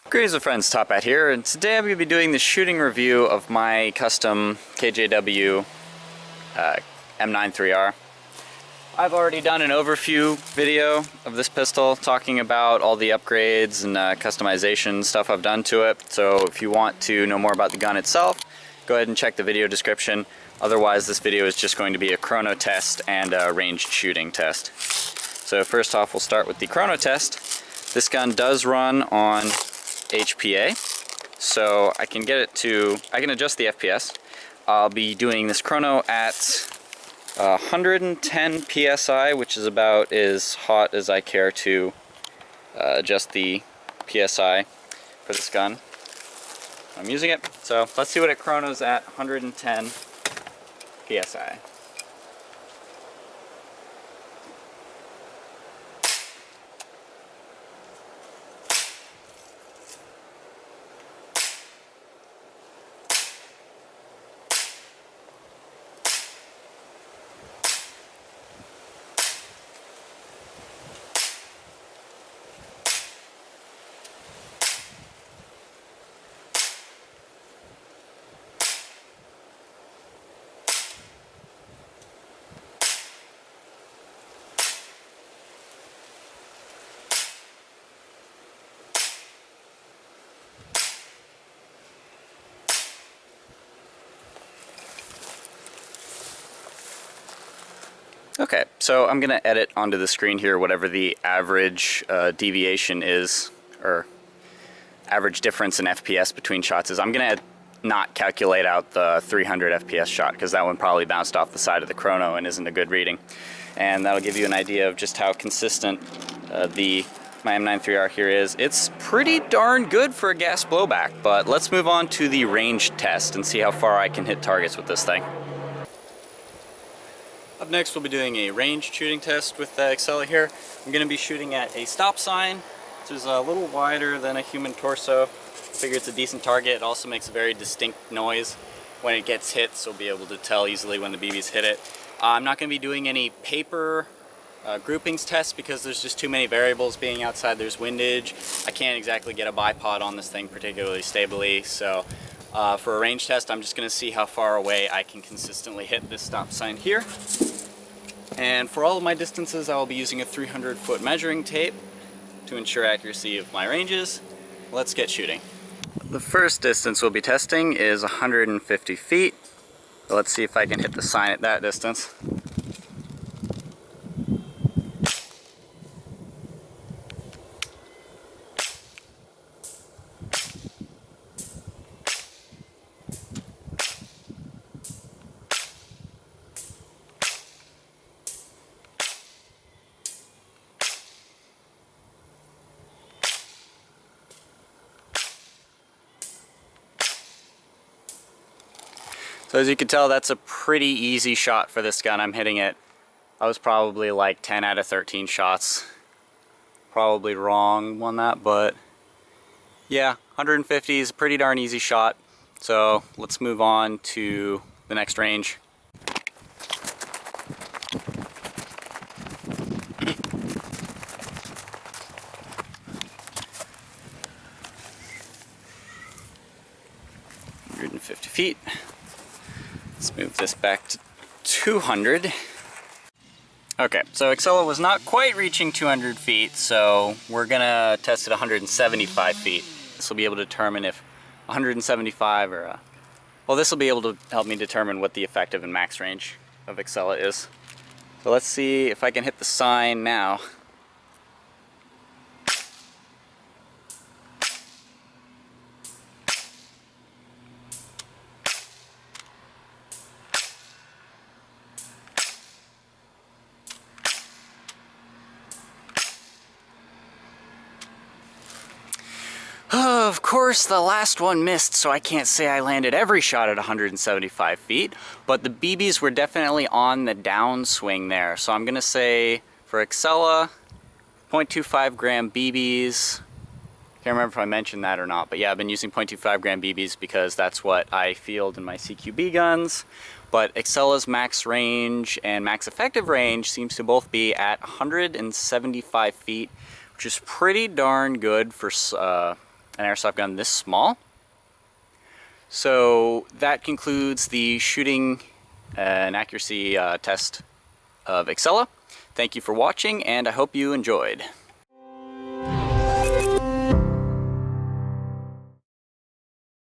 Greetings friends, Top Hat here, and today I'm going to be doing the shooting review of my custom KJW M93R. I've already done an overview video of this pistol talking about all the upgrades and customization stuff I've done to it, so if you want to know more about the gun itself, go ahead and check the video description. Otherwise, this video is just going to be a chrono test and a ranged shooting test. So first off, we'll start with the chrono test. This gun does run on HPA, so I can adjust the FPS. I'll be doing this chrono at 110 PSI, which is about as hot as I care to adjust the PSI for this gun. I'm using it, so let's see what it chronos at 110 PSI. Okay, so I'm going to edit onto the screen here whatever the average deviation is, or average difference in FPS between shots is. I'm going to not calculate out the 300 FPS shot, because that one probably bounced off the side of the chrono and isn't a good reading. And that'll give you an idea of just how consistent my M93R here is. It's pretty darn good for a gas blowback, but let's move on to the range test and see how far I can hit targets with this thing. Up next, we'll be doing a ranged shooting test with the Excella here. I'm going to be shooting at a stop sign, which is a little wider than a human torso. I figure it's a decent target. It also makes a very distinct noise when it gets hit, so we'll be able to tell easily when the BBs hit it. I'm not going to be doing any paper groupings tests because there's just too many variables being outside. There's windage. I can't exactly get a bipod on this thing particularly stably, so for a range test, I'm just going to see how far away I can consistently hit this stop sign here. And for all of my distances, I will be using a 300-foot measuring tape to ensure accuracy of my ranges. Let's get shooting. The first distance we'll be testing is 150 feet. Let's see if I can hit the sign at that distance. So as you can tell, that's a pretty easy shot for this gun. I'm hitting it, I was probably like 10 out of 13 shots. Probably wrong on that, but yeah, 150 is a pretty darn easy shot. So let's move on to the next range. Feet. Let's move this back to 200. Okay, so Excella was not quite reaching 200 feet, so we're gonna test at 175 feet. This will be able to determine if 175 or well, this will be able to help me determine what the effective and max range of Excella is. So let's see if I can hit the sign now. Of course, the last one missed, so I can't say I landed every shot at 175 feet, but the BBs were definitely on the downswing there. So I'm going to say for Excella, 0.25 gram BBs. Can't remember if I mentioned that or not, but yeah, I've been using 0.25 gram BBs because that's what I field in my CQB guns. But Excella's max range and max effective range seems to both be at 175 feet, which is pretty darn good for an airsoft gun this small. So that concludes the shooting and accuracy test of Excella. Thank you for watching, and I hope you enjoyed.